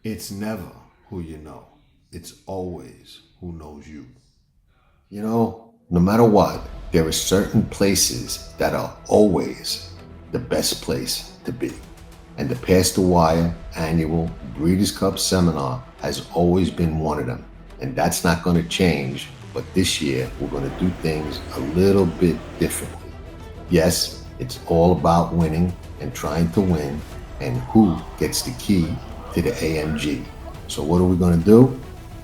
It's never who you know, it's always who knows you. No matter what, there are certain places that are always the best place to be. And the Pass the Wire annual Breeders' Cup seminar has always been one of them. And that's not going to change, but this year we're going to do things a little bit differently. Yes, it's all about winning and trying to win and who gets the key to the AMG. So, what are we going to do?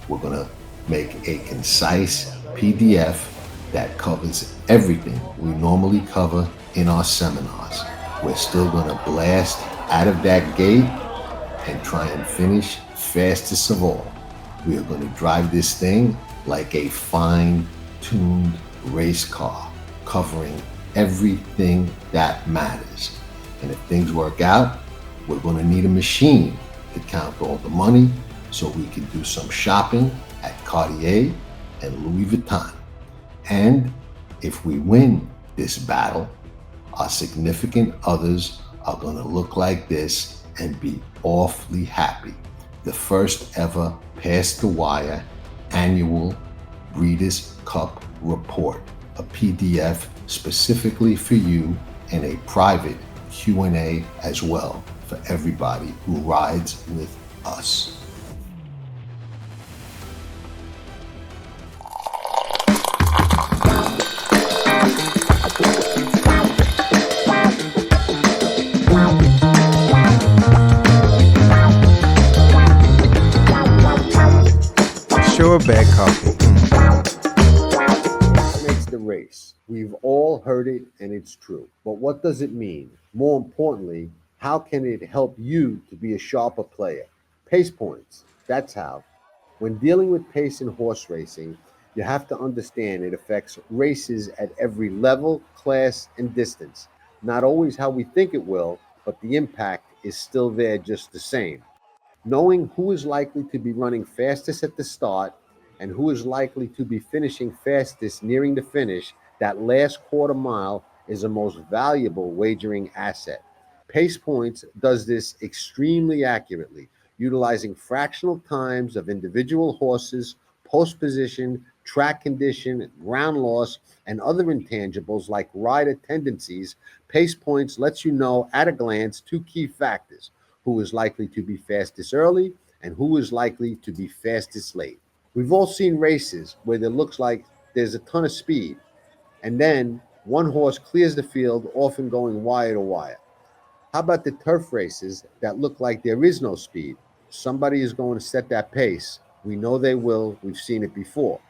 We're going to make a concise PDF that covers everything we normally cover in our seminars. We're still going to blast out of that gate and try and finish fastest of all. We are going to drive this thing like a fine tuned race car, covering everything that matters. And if things work out, we're going to need a machine to count all the money so we can do some shopping at Cartier and Louis Vuitton. And if we win this battle, our significant others are going to look like this and be awfully happy. The first ever Pass the Wire annual Breeders' Cup report, a PDF specifically for you and a private Q&A as well for everybody who rides with us. Sure, bad coffee. Makes the race. We've all heard it and it's true. But what does it mean? More importantly, how can it help you to be a sharper player? Pace points. That's how. When dealing with pace in horse racing, you have to understand it affects races at every level, class, and distance. Not always how we think it will, but the impact is still there just the same. Knowing who is likely to be running fastest at the start and who is likely to be finishing fastest nearing the finish, that last quarter mile is the most valuable wagering asset. Pace Points does this extremely accurately, utilizing fractional times of individual horses, post position, track condition, ground loss, and other intangibles like rider tendencies. Pace Points lets you know at a glance two key factors: who is likely to be fastest early and who is likely to be fastest late. We've all seen races where it looks like there's a ton of speed, and then one horse clears the field, often going wire to wire. How about the turf races that look like there is no speed? Somebody is going to set that pace. We know they will. We've seen it before.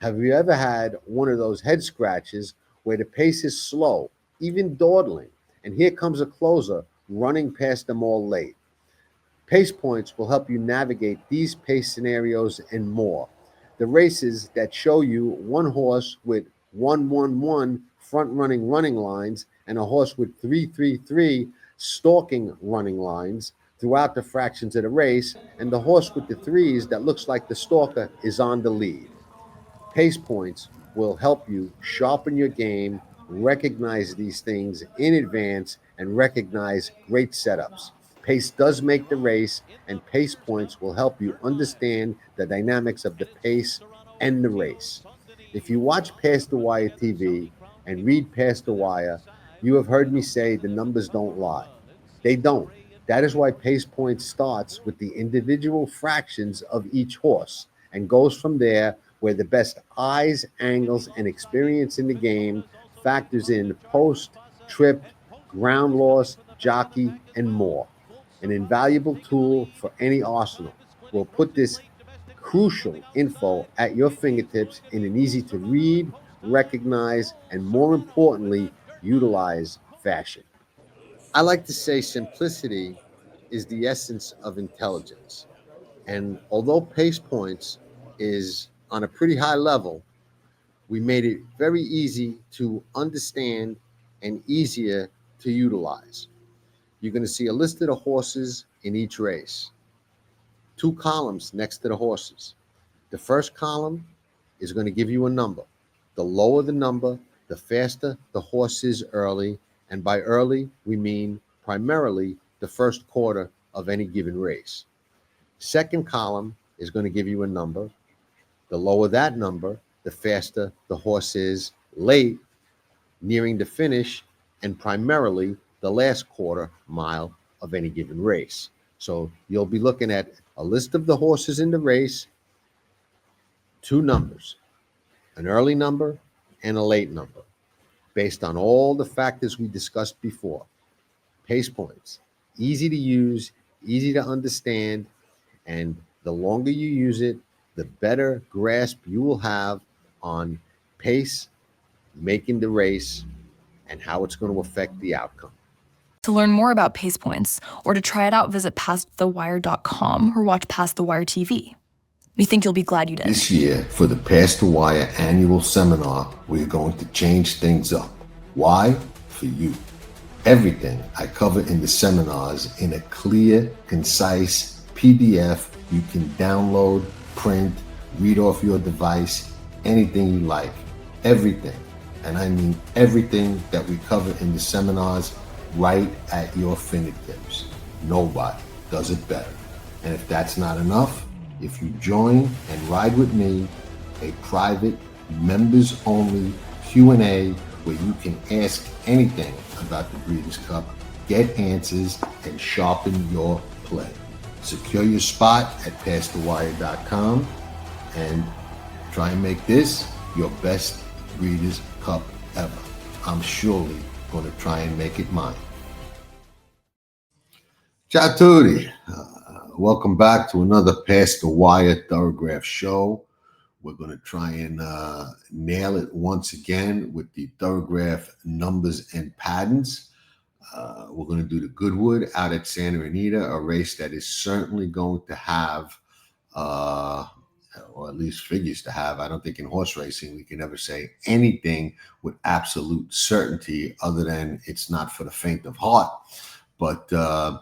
Have you ever had one of those head scratches where the pace is slow, even dawdling, and here comes a closer running past them all late? Pace points will help you navigate these pace scenarios and more. The races that show you one horse with 1-1-1 front running lines and a horse with 3-3-3 stalking running lines throughout the fractions of the race, and the horse with the threes that looks like the stalker is on the lead. Pace points will help you sharpen your game, recognize these things in advance, and recognize great setups. Pace does make the race, and pace points will help you understand the dynamics of the pace and the race. If you watch Past the Wire TV and read Past the Wire, you have heard me say the numbers don't lie. They don't. That is why Pace Points starts with the individual fractions of each horse and goes from there, where the best eyes, angles, and experience in the game factors in post, trip, ground loss, jockey, and more. An invaluable tool for any arsenal. We'll put this crucial info at your fingertips in an easy to read, recognize, and more importantly, utilize fashion. I like to say simplicity is the essence of intelligence. And although Pace Points is on a pretty high level, we made it very easy to understand and easier to utilize. You're going to see a list of the horses in each race, two columns next to the horses. The first column is going to give you a number. The lower the number, the faster the horse is early. And by early, we mean primarily the first quarter of any given race. Second column is going to give you a number. The lower that number, the faster the horse is late, nearing the finish, and primarily the last quarter mile of any given race. So you'll be looking at a list of the horses in the race, two numbers, an early number and a late number, based on all the factors we discussed before. Pace points, easy to use, easy to understand, and the longer you use it, the better grasp you will have on pace, making the race, and how it's going to affect the outcome. To learn more about Pace Points or to try it out, visit PastTheWire.com or watch Past the Wire TV. We think you'll be glad you did. This year, for the Past the Wire annual seminar, we're going to change things up. Why? For you. Everything I cover in the seminars in a clear, concise PDF you can download, print, read off your device, anything you like. Everything, and I mean everything that we cover in the seminars, right at your fingertips. Nobody does it better. And if that's not enough, if you join and ride with me, a private, members-only Q&A where you can ask anything about the Breeders' Cup, get answers, and sharpen your play. Secure your spot at PastTheWire.com and try and make this your best Breeders' Cup ever. I'm surely going to try and make it mine. Ciao a tutti. Welcome back to another Past the Wire Thorograph show. We're going to try and nail it once again with the Thorograph Numbers and Patterns. We're going to do the Goodwood out at Santa Anita, a race that is certainly going to have, or at least figures to have. I don't think in horse racing we can ever say anything with absolute certainty other than it's not for the faint of heart. But going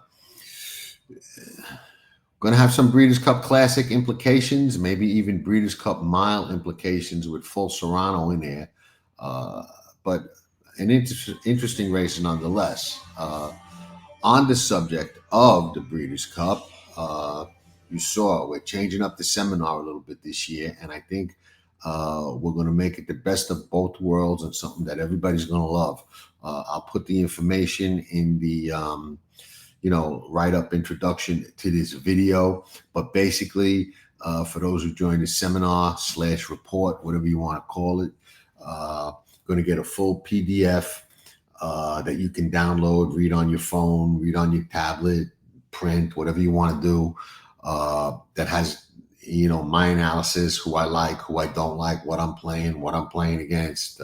to have some Breeders' Cup Classic implications, maybe even Breeders' Cup Mile implications with full Serrano in there. But an interesting race nonetheless. On the subject of the Breeders' Cup, you saw we're changing up the seminar a little bit this year, and I think we're going to make it the best of both worlds and something that everybody's going to love. I'll put the information in the write-up introduction to this video, but basically for those who join the seminar / report, whatever you want to call it, going to get a full PDF that you can download, read on your phone, read on your tablet, print, whatever you want to do, that has my analysis, who I like, who I don't like, what I'm playing against,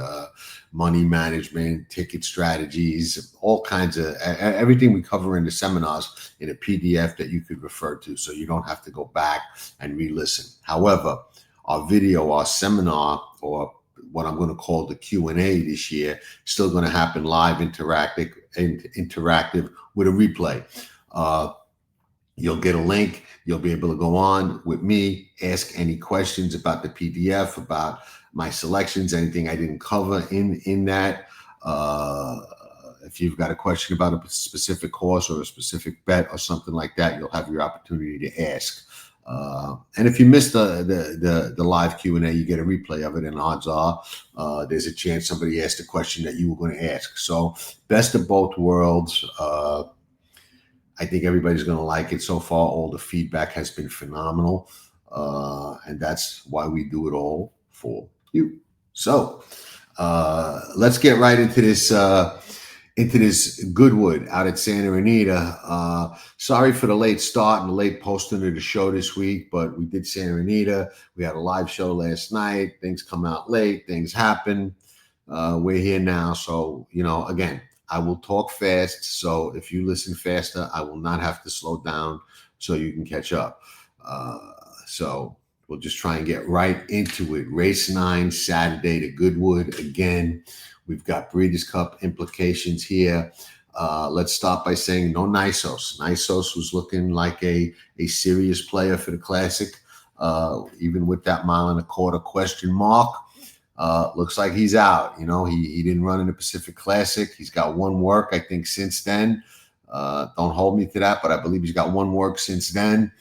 money management, ticket strategies, all kinds of everything we cover in the seminars in a PDF that you could refer to, so you don't have to go back and re-listen. However, our seminar, or what I'm going to call the Q&A this year, still going to happen live, interactive with a replay. You'll get a link. You'll be able to go on with me, ask any questions about the PDF, about my selections, anything I didn't cover in that. If you've got a question about a specific horse or a specific bet or something like that, you'll have your opportunity to ask. And if you missed the live Q&A, you get a replay of it, and odds are there's a chance somebody asked a question that you were going to ask. So best of both worlds. I think everybody's going to like it so far. All the feedback has been phenomenal. And that's why we do it all for you. So let's get right into this Goodwood out at Santa Anita. Sorry for the late start and the late posting of the show this week, but we did Santa Anita. We had a live show last night. Things come out late. Things happen. We're here now. So, again, I will talk fast, so if you listen faster, I will not have to slow down so you can catch up. So we'll just try and get right into it. Race 9, Saturday to Goodwood. Again, we've got Breeders' Cup implications here. Let's start by saying no Nisos. Nisos was looking like a serious player for the Classic, even with that 1.25 mile question mark. Looks like he's out. He didn't run in the Pacific Classic. He's got one work, I think, since then. Don't hold me to that, but I believe he's got one work since then.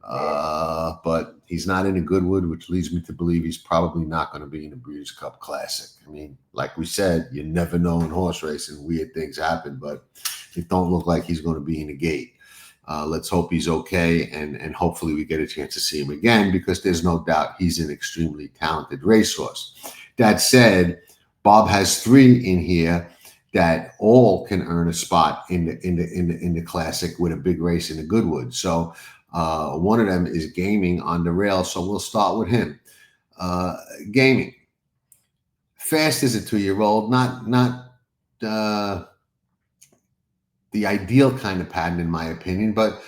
But he's not in a Goodwood, which leads me to believe he's probably not going to be in the Breeders' Cup Classic. I mean, like we said, you never know in horse racing. Weird things happen, but it don't look like he's going to be in the gate. Let's hope he's okay, and hopefully we get a chance to see him again, because there's no doubt he's an extremely talented racehorse. That said, Bob has 3 in here that all can earn a spot in the Classic with a big race in the Goodwood. So one of them is Gaming on the rail, so we'll start with him. Gaming, fast as a 2-year-old, not the ideal kind of pattern in my opinion, but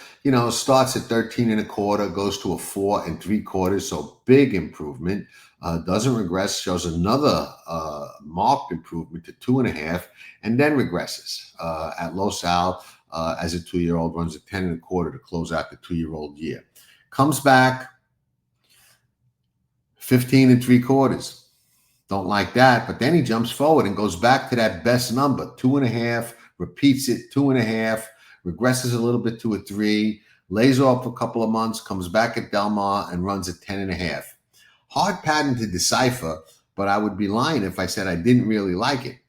starts at 13 1/4, goes to a 4 3/4, so big improvement. Doesn't regress, shows another marked improvement to 2 1/2, and then regresses at Los Al as a 2-year-old, runs a 10 1/4 to close out the 2-year-old year. Comes back 15 3/4. Don't like that, but then he jumps forward and goes back to that best number, 2 1/2, repeats it, 2 1/2, regresses a little bit to a 3, lays off a couple of months, comes back at Del Mar and runs a 10 1/2. Hard pattern to decipher, but I would be lying if I said I didn't really like it.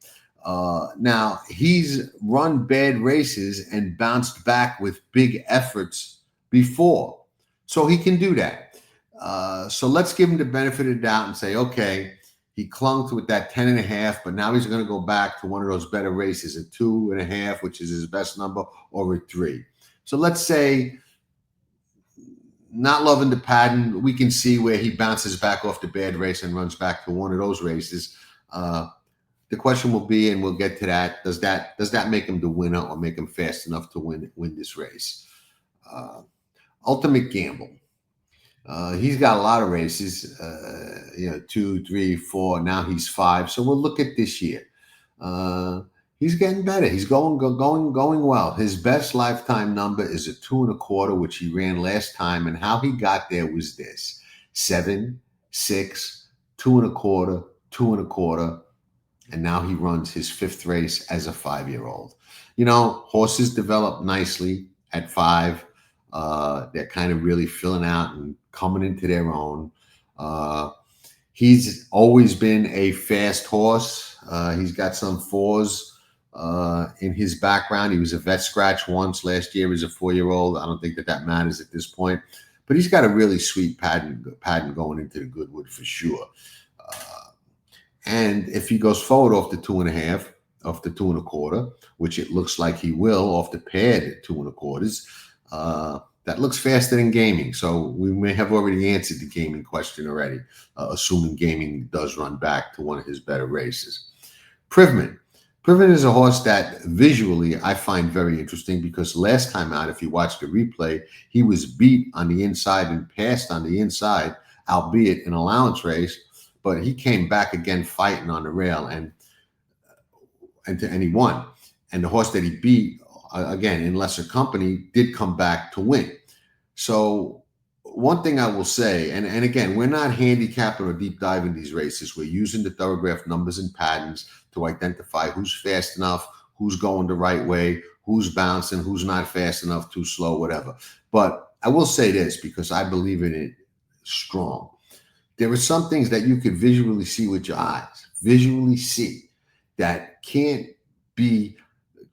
Now, he's run bad races and bounced back with big efforts before, so he can do that. So let's give him the benefit of the doubt and say, okay, he clung to it that 10 1/2, but now he's going to go back to one of those better races, a 2 1/2, which is his best number, or a 3. So let's say, not loving the pattern, we can see where he bounces back off the bad race and runs back to one of those races. The question will be, and we'll get to that, does that make him the winner or make him fast enough to win this race? Ultimate Gamble. He's got a lot of races, 2, 3, 4. Now he's 5. So we'll look at this year. He's getting better. He's going well. His best lifetime number is a 2 1/4, which he ran last time. And how he got there was this: 7, 6, 2 1/4, 2 1/4. And now he runs his 5th race as a 5-year-old. Horses develop nicely at 5. They're kind of really filling out and coming into their own. He's always been a fast horse. He's got some 4s in his background. He was a vet scratch once last year as a 4-year-old. I don't think that matters at this point, but he's got a really sweet pattern going into the Goodwood for sure. And if he goes forward off the 2 1/2, off the 2 1/4, which it looks like he will, off the pad at 2 1/4, that looks faster than Gaming. So we may have already answered the Gaming question already, assuming Gaming does run back to one of his better races. Privman. Privman is a horse that visually I find very interesting, because last time out, if you watch the replay, he was beat on the inside and passed on the inside, albeit an allowance race, but he came back again fighting on the rail and he won. And the horse that he beat, again, in lesser company, did come back to win. So one thing I will say, and again, we're not handicapping or deep diving these races. We're using the Thorograph Numbers and Patterns to identify who's fast enough, who's going the right way, who's bouncing, who's not fast enough, too slow, whatever. But I will say this, because I believe in it strong. There are some things that you could visually see with your eyes, that can't be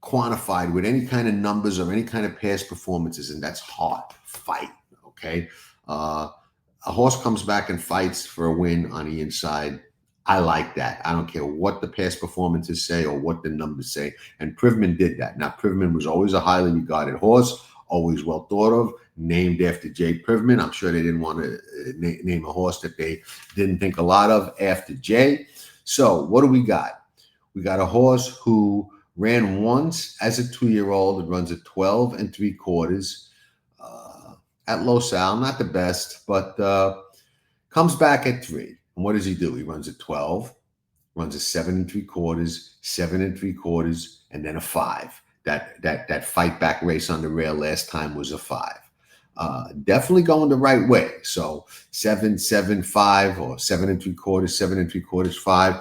quantified with any kind of numbers or any kind of past performances, and that's hard fight. Okay, a horse comes back and fights for a win on the inside. I like that. I don't care what the past performances say or what the numbers say. And Privman did that. Now, Privman was always a highly regarded horse, always well thought of, named after Jay Privman. I'm sure they didn't want to name a horse that they didn't think a lot of after Jay. So what do we got? We got a horse who ran once as a 2-year-old and runs a 12 3/4 at Los Al. Not the best, but comes back at 3. And what does he do? He runs a 12, runs a 7 3/4, 7 3/4, and then a 5. That fight back race on the rail last time was a 5. Definitely going the right way. So 7 7 5 or 7 3/4, 7 3/4, 5.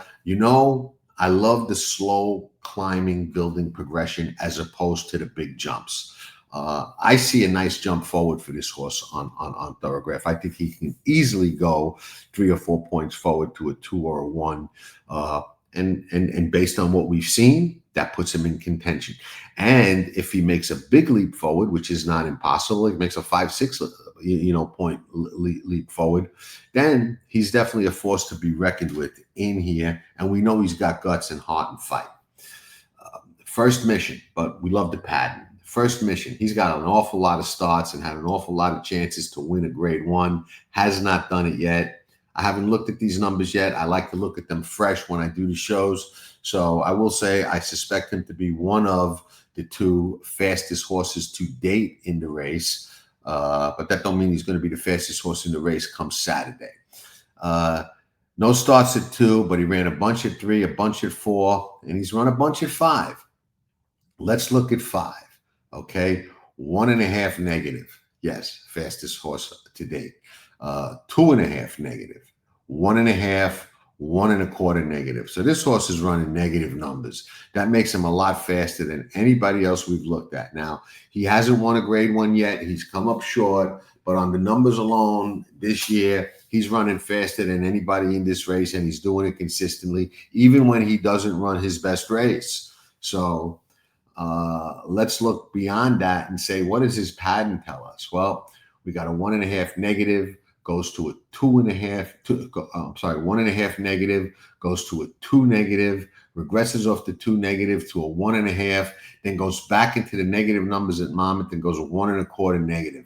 I love the slow climbing, building progression as opposed to the big jumps. I see a nice jump forward for this horse on Thorograph. I think he can easily go 3 or 4 points forward to a 2 or a 1. And based on what we've seen, that puts him in contention. And if he makes a big leap forward, which is not impossible, he makes a 5-6 point leap forward, then he's definitely a force to be reckoned with in here. And we know he's got guts and heart and fight. First mission, but we love the pattern. First mission, he's got an awful lot of starts and had an awful lot of chances to win a grade 1. Has not done it yet. I haven't looked at these numbers yet. I like to look at them fresh when I do the shows. So I will say I suspect him to be one of the 2 fastest horses to date in the race. But that don't mean he's going to be the fastest horse in the race come Saturday. No starts at 2, but he ran a bunch at 3, a bunch at 4, and he's run a bunch at 5. Let's look at 5. Okay, 1.5 negative. Yes, fastest horse to date. 2.5 negative. 1.5, 1.25 negative. So this horse is running negative numbers. That makes him a lot faster than anybody else we've looked at. Now, he hasn't won a grade 1 yet. He's come up short, but on the numbers alone this year, he's running faster than anybody in this race, and he's doing it consistently, even when he doesn't run his best race. So let's look beyond that and say, what does his pattern tell us? Well, we got a 1.5 negative, goes to a 2.5, 1.5 negative, goes to a 2 negative, regresses off the 2 negative to a 1.5, then goes back into the negative numbers at Monmouth and goes a 1.25 negative.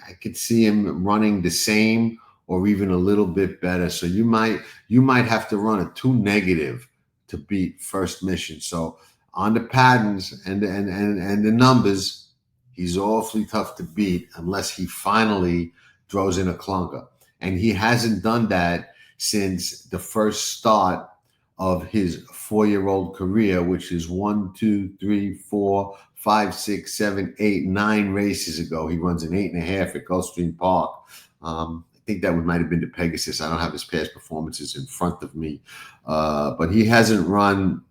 I could see him running the same or even a little bit better. So you might have to run a 2 negative to beat first mission. So on the patterns and the numbers, he's awfully tough to beat unless he finally throws in a clunker. And he hasn't done that since the first start of his 4-year-old career, which is 1, 2, 3, 4, 5, 6, 7, 8, 9 races ago. He runs an 8.5 at Gulfstream Park. I think that might have been the Pegasus. I don't have his past performances in front of me. But he hasn't run,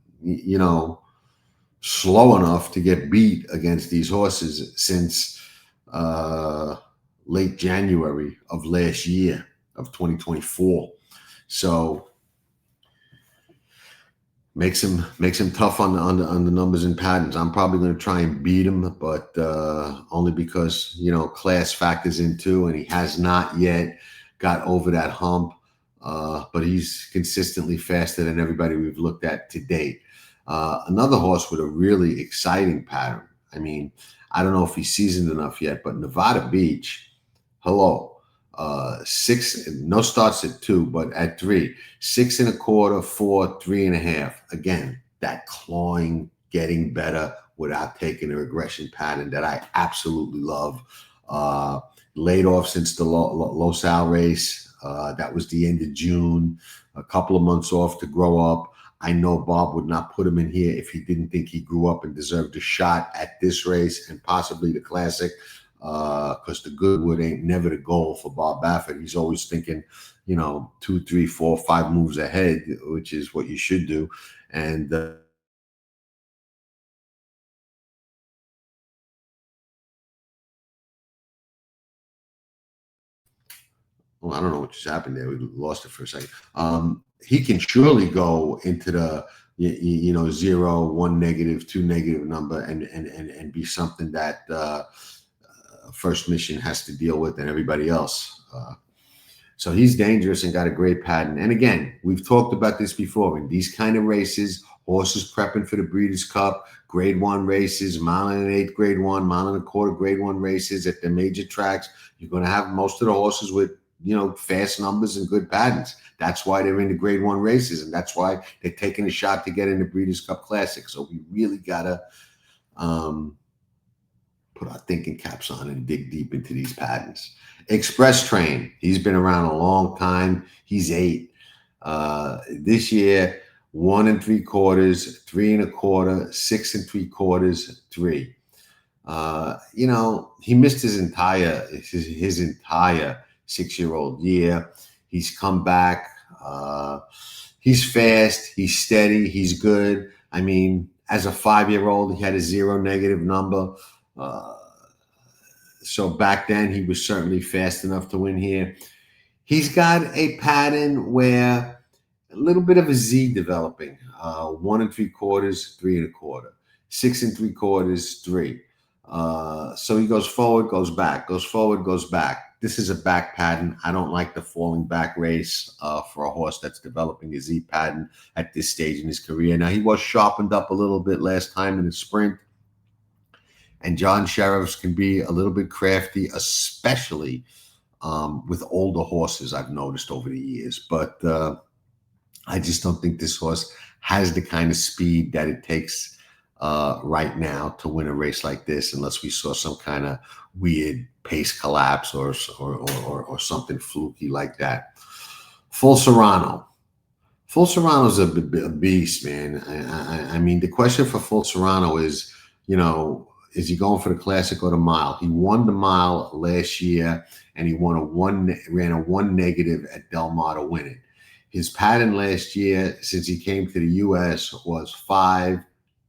slow enough to get beat against these horses since late January of last year, of 2024. So makes him tough on the numbers and patterns. I'm probably going to try and beat him, but only because class factors in too, and he has not yet got over that hump. But he's consistently faster than everybody we've looked at to date. Another horse with a really exciting pattern. I mean, I don't know if he's seasoned enough yet, but Nevada Beach, hello. 6, no starts at 2, but at 3, 6.25, 4, 3.5. Again, that clawing, getting better without taking a regression pattern that I absolutely love. Laid off since the Losal race. That was the end of June. A couple of months off to grow up. I know Bob would not put him in here if he didn't think he grew up and deserved a shot at this race and possibly the Classic. Because the Goodwood ain't never the goal for Bob Baffert. He's always thinking, 2, 3, 4, 5 moves ahead, which is what you should do. And well, I don't know what just happened there. We lost it for a second. He can surely go into the 0, 1 negative, 2 negative number and be something that first mission has to deal with and everybody else. So he's dangerous and got a great pattern. And again, we've talked about this before. In these kind of races, horses prepping for the Breeders' Cup, grade 1 races, 1.125 grade 1, 1.25 grade 1 races at the major tracks, you're going to have most of the horses with fast numbers and good patterns. That's why they're in the grade 1 races, and that's why they're taking a shot to get in the Breeders' Cup Classic. So we really gotta put our thinking caps on and dig deep into these patterns. Express Train, he's been around a long time. He's 8. This year, 1 3/4, 3 1/4, 6 3/4, 3. He missed his entire 6-year-old year. He's come back. He's fast. He's steady. He's good. I mean, As a 5-year-old, he had a 0 negative number. So back then, he was certainly fast enough to win here. He's got a pattern where a little bit of a Z developing. 1 3/4, 3 1/4, 6 3/4, 3. So he goes forward, goes back, goes forward, goes back. This is a back pattern. I don't like the falling back race for a horse that's developing a Z pattern at this stage in his career. Now, he was sharpened up a little bit last time in the sprint. And John Sheriffs can be a little bit crafty, especially with older horses, I've noticed over the years. But I just don't think this horse has the kind of speed that it takes right now to win a race like this, unless we saw some kind of weird pace collapse or something fluky like that. Full Serrano. Full Serrano's a beast, man. I mean, the question for Full Serrano is, is he going for the classic or the mile? He won the mile last year, and he ran a 1 negative at Del Mar to win it. His pattern last year, since he came to the U.S., was 5,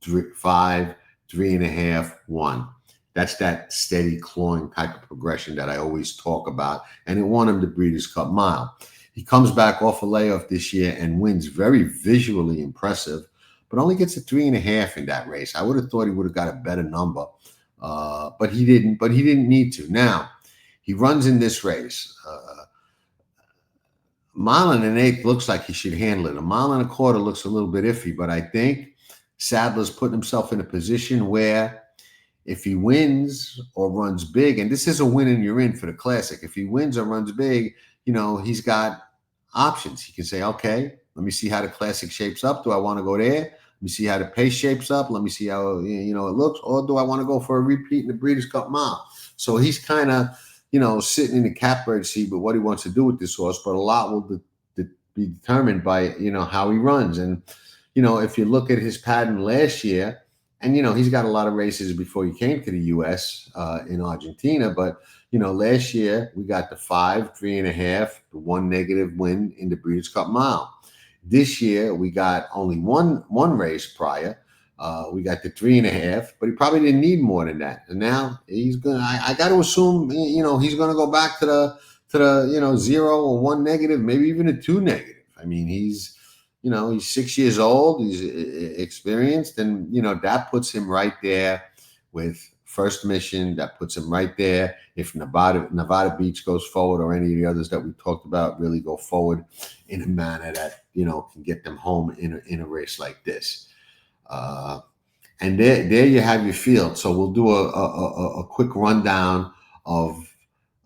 3, 5, 3.5, 1. That's that steady clawing type of progression that I always talk about, and it won him the Breeders' Cup Mile. He comes back off a layoff this year and wins very visually impressive, but only gets a 3.5 in that race. I would have thought he would have got a better number, but he didn't. But he didn't need to. Now, he runs in this race. 1 1/8 looks like he should handle it. 1 1/4 looks a little bit iffy, but I think Sadler's putting himself in a position where if he wins or runs big, and this is a win and you're in for the classic. If he wins or runs big, he's got options. He can say, okay, let me see how the classic shapes up. Do I want to go there? Let me see how the pace shapes up. Let me see how it looks. Or do I want to go for a repeat in the Breeders' Cup Mile? So he's kind of sitting in the catbird seat with what he wants to do with this horse. But a lot will be determined by how he runs. And if you look at his pattern last year, and he's got a lot of races before he came to the U.S. In Argentina, but last year we got the 5, 3.5, the 1 negative win in the Breeders' Cup Mile. This year we got only one race prior. We got the 3.5, but he probably didn't need more than that. And now he's gonna. I got to assume he's gonna go back to the 0 or 1 negative, maybe even a 2 negative. I mean, he's 6 years old. He's experienced, and that puts him right there with First Mission. That puts him right there. If Nevada Beach goes forward, or any of the others that we talked about really go forward in a manner that can get them home in a race like this. And there you have your field. So we'll do a quick rundown of.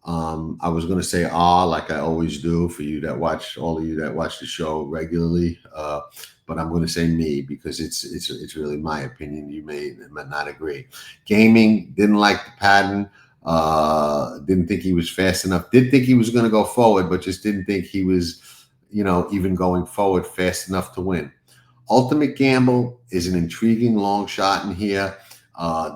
I was going to say like I always do for all of you that watch the show regularly, but I'm going to say me because it's really my opinion. You may not agree. Gaming, didn't like the pattern, didn't think he was fast enough. Did think he was going to go forward, but just didn't think he was, even going forward fast enough to win. Ultimate Gamble is an intriguing long shot in here.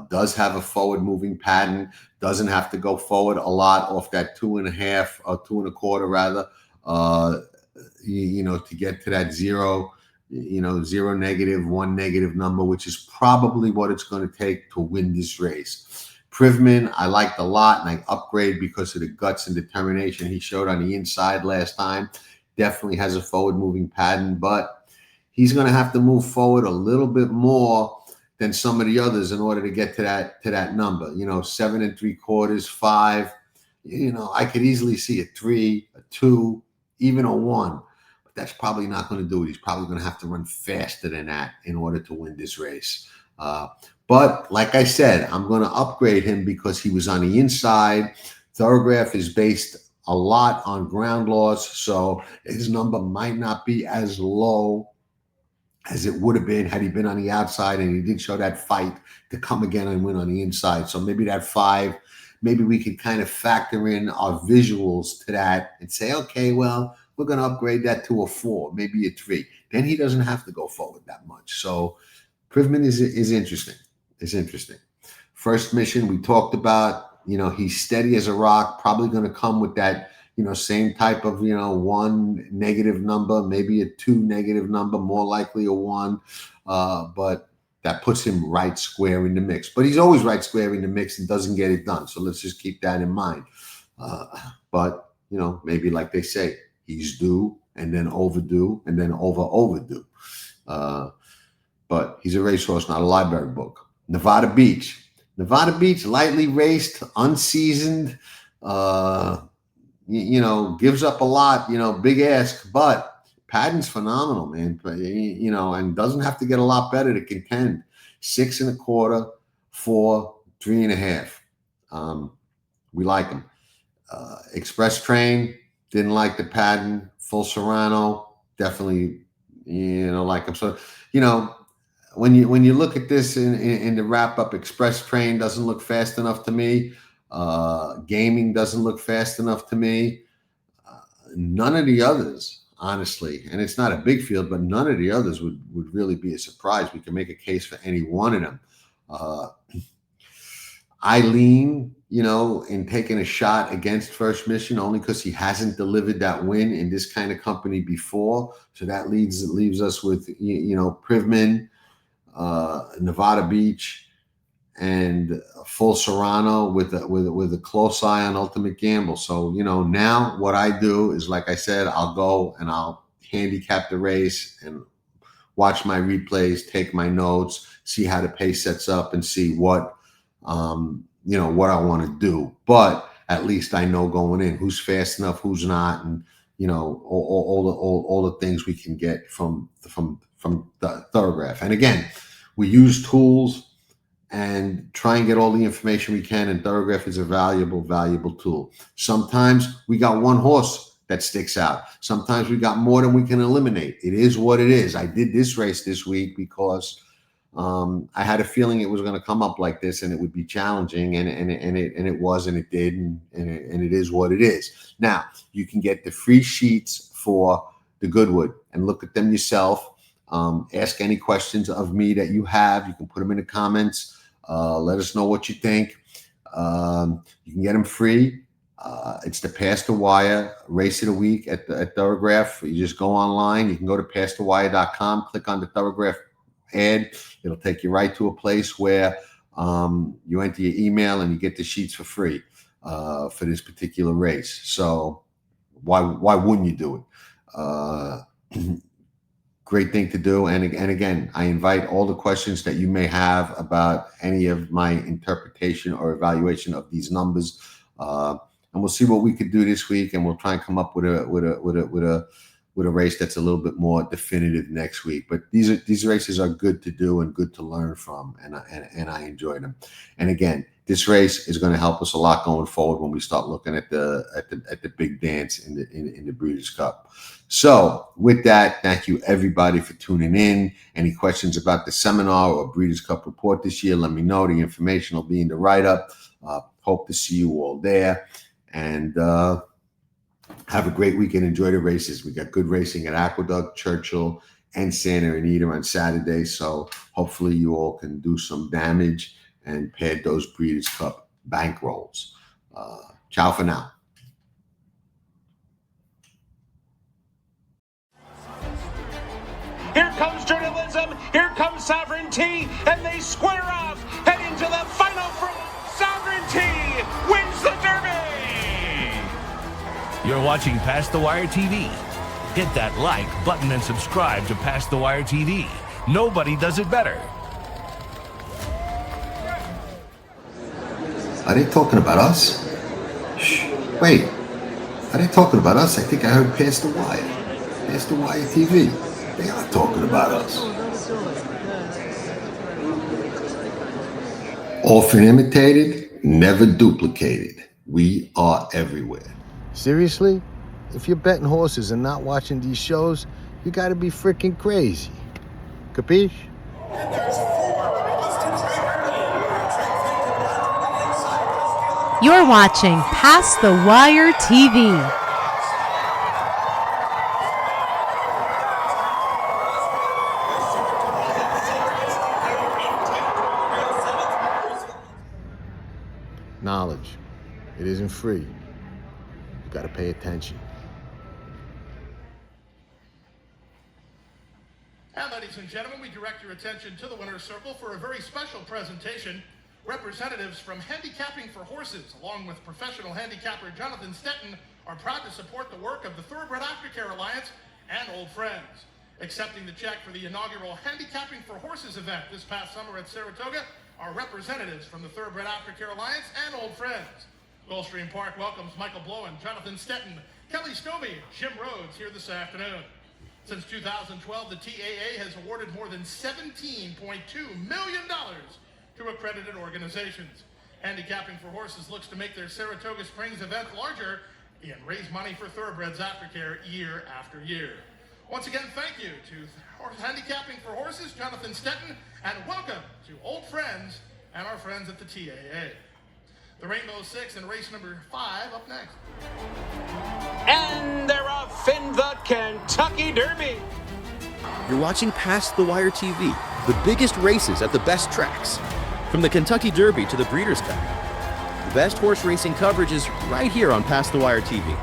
Does have a forward moving pattern, doesn't have to go forward a lot off that 2.5 or 2 1/4 rather, to get to that 0, 0 negative, 1 negative number, which is probably what it's going to take to win this race. Privman, I liked a lot, and I upgrade because of the guts and determination he showed on the inside last time. Definitely has a forward moving pattern, but he's going to have to move forward a little bit more than some of the others in order to get to that number. 7 3/4, 5. I could easily see a 3, a 2, even a 1. But that's probably not going to do it. He's probably going to have to run faster than that in order to win this race. But like I said, I'm going to upgrade him because he was on the inside. Thorograph is based a lot on ground laws, so his number might not be as low as it would have been had he been on the outside and he did show that fight to come again and win on the inside. So maybe that 5, maybe we could kind of factor in our visuals to that and say, okay, well, we're going to upgrade that to a 4, maybe a 3. Then he doesn't have to go forward that much. So Privman is interesting. It's interesting. First Mission, we talked about, he's steady as a rock, probably going to come with that, same type of, 1 negative number, maybe a 2 negative number, more likely a 1. But that puts him right square in the mix. But he's always right square in the mix and doesn't get it done. So let's just keep that in mind. But, maybe like they say, he's due and then overdue and then overdue. But he's a racehorse, not a library book. Nevada Beach, lightly raced, unseasoned, gives up a lot, big ask, but Patton's phenomenal, man. And doesn't have to get a lot better to contend. 6 1/4, 4, 3 1/2. We like him. Express Train, didn't like the Patton. Full Serrano, definitely, like him. So, when you look at this in the wrap up, Express Train doesn't look fast enough to me. Gaming doesn't look fast enough to me. None of the others, honestly, and it's not a big field, but none of the others would really be a surprise. We can make a case for any one of them. I lean, in taking a shot against First Mission only because he hasn't delivered that win in this kind of company before. So that leaves us with, Privman, Nevada Beach, and Full Serrano with a close eye on Ultimate Gamble. So, now what I do is, like I said, I'll go and I'll handicap the race and watch my replays, take my notes, see how the pace sets up, and see what what I want to do. But at least I know going in who's fast enough, who's not, and all the things we can get from the Thorograph. And again, we use tools and try and get all the information we can, and Thorograph is a valuable tool. Sometimes we got one horse that sticks out. Sometimes we got more than we can eliminate. It is what it is. I did this race this week because I had a feeling it was going to come up like this and it would be challenging, and it was, and it did, and it is what it is. Now, you can get the free sheets for the Goodwood and look at them yourself. Ask any questions of me that you have. You can put them in the comments. Let us know what you think. You can get them free. It's the Pass the Wire race of the week at Thorograph. You just go online. You can go to passthewire.com, click on the Thorograph ad. It'll take you right to a place where you enter your email and you get the sheets for free for this particular race. So why wouldn't you do it? Great thing to do. And again, I invite all the questions that you may have about any of my interpretation or evaluation of these numbers. And we'll see what we could do this week, and we'll try and come up with a race that's a little bit more definitive next week. But these races are good to do and good to learn from, and I enjoy them. And again, this race is going to help us a lot going forward when we start looking at the big dance in the Breeders' Cup. So with that, thank you everybody for tuning in. Any questions about the seminar or Breeders' Cup report this year, let me know. The information will be in the write-up. Hope to see you all there. And have a great weekend. Enjoy the races. We got good racing at Aqueduct, Churchill, and Santa Anita on Saturday. So hopefully you all can do some damage and pad those Breeders' Cup bankrolls. Ciao for now. Here comes journalism, here comes sovereignty, and they square off, head into the final for sovereignty wins the Derby! You're watching Pass the Wire TV. Hit that like button and subscribe to Pass the Wire TV. Nobody does it better. Are they talking about us? Shh. Wait. Are they talking about us? I think I heard Pass the Wire. Pass the Wire TV. They are talking about us. Often imitated, never duplicated. We are everywhere. Seriously? If you're betting horses and not watching these shows, you gotta be freaking crazy. Capiche? You're watching Pass the Wire TV. Knowledge. It isn't free. You gotta pay attention. And ladies and gentlemen, we direct your attention to the winner's circle for a very special presentation. Representatives from Handicapping for Horses, along with professional handicapper Jonathan Stetton, are proud to support the work of the Thoroughbred Aftercare Alliance and Old Friends. Accepting the check for the inaugural Handicapping for Horses event this past summer at Saratoga are representatives from the Thoroughbred Aftercare Alliance and Old Friends. Gulfstream Park welcomes Michael Blowen, Jonathan Stetton, Kelly Stovey, Jim Rhodes here this afternoon. Since 2012, the TAA has awarded more than $17.2 million to accredited organizations. Handicapping for Horses looks to make their Saratoga Springs event larger and raise money for Thoroughbreds Aftercare year after year. Once again, thank you to Handicapping for Horses, Jonathan Stetton, and welcome to Old Friends and our friends at the TAA. The Rainbow Six and race number 5 up next. And they're off in the Kentucky Derby. You're watching Past the Wire TV, the biggest races at the best tracks. From the Kentucky Derby to the Breeders' Cup. The best horse racing coverage is right here on Past the Wire TV.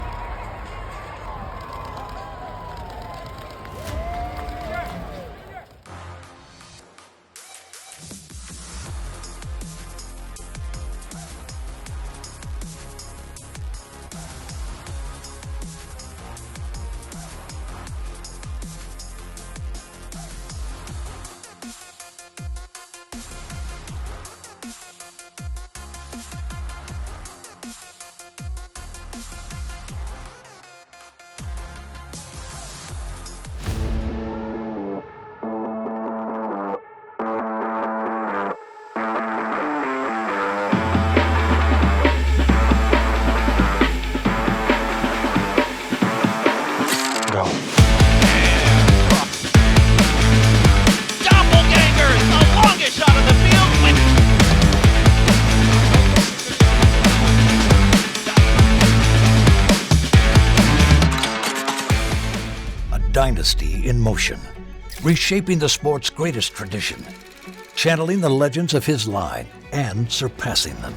Dynasty in motion, reshaping the sport's greatest tradition, channeling the legends of his line and surpassing them.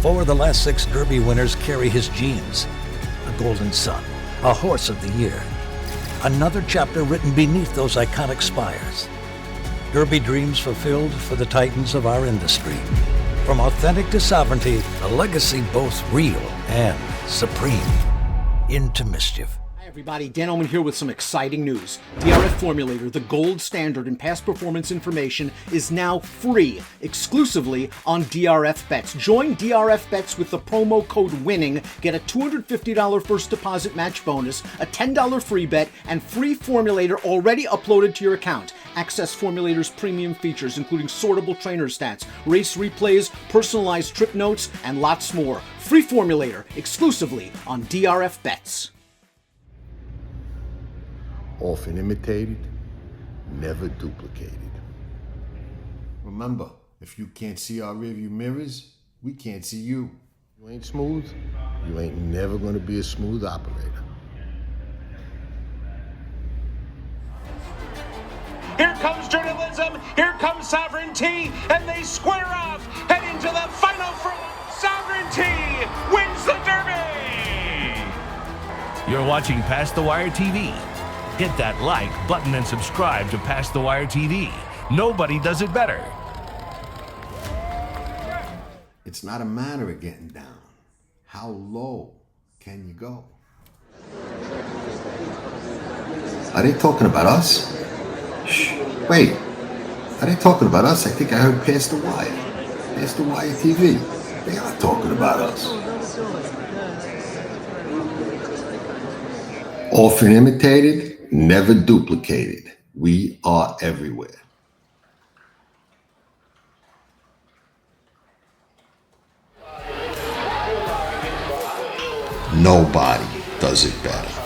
4 of the last 6 Derby winners carry his genes. A Golden Son, a Horse of the Year. Another chapter written beneath those iconic spires. Derby dreams fulfilled for the titans of our industry. From authentic to sovereignty, a legacy both real and supreme. Into mischief. Everybody, Dan Oman here with some exciting news. DRF Formulator, the gold standard in past performance information, is now free, exclusively on DRF Bets. Join DRF Bets with the promo code WINNING, get a $250 first deposit match bonus, a $10 free bet, and free Formulator already uploaded to your account. Access Formulator's premium features, including sortable trainer stats, race replays, personalized trip notes, and lots more. Free Formulator, exclusively on DRF Bets. Often imitated, never duplicated. Remember, if you can't see our rearview mirrors, we can't see you. You ain't smooth, you ain't never gonna be a smooth operator. Here comes journalism, here comes sovereignty, and they square off, heading to the final front. Sovereignty wins the Derby! You're watching Past the Wire TV. Hit that like button and subscribe to Past the Wire TV. Nobody does it better. It's not a matter of getting down. How low can you go? Are they talking about us? Shh, wait. Are they talking about us? I think I heard Past the Wire. Past the Wire TV. They are talking about us. Often imitated, never duplicated. We are everywhere. Nobody does it better.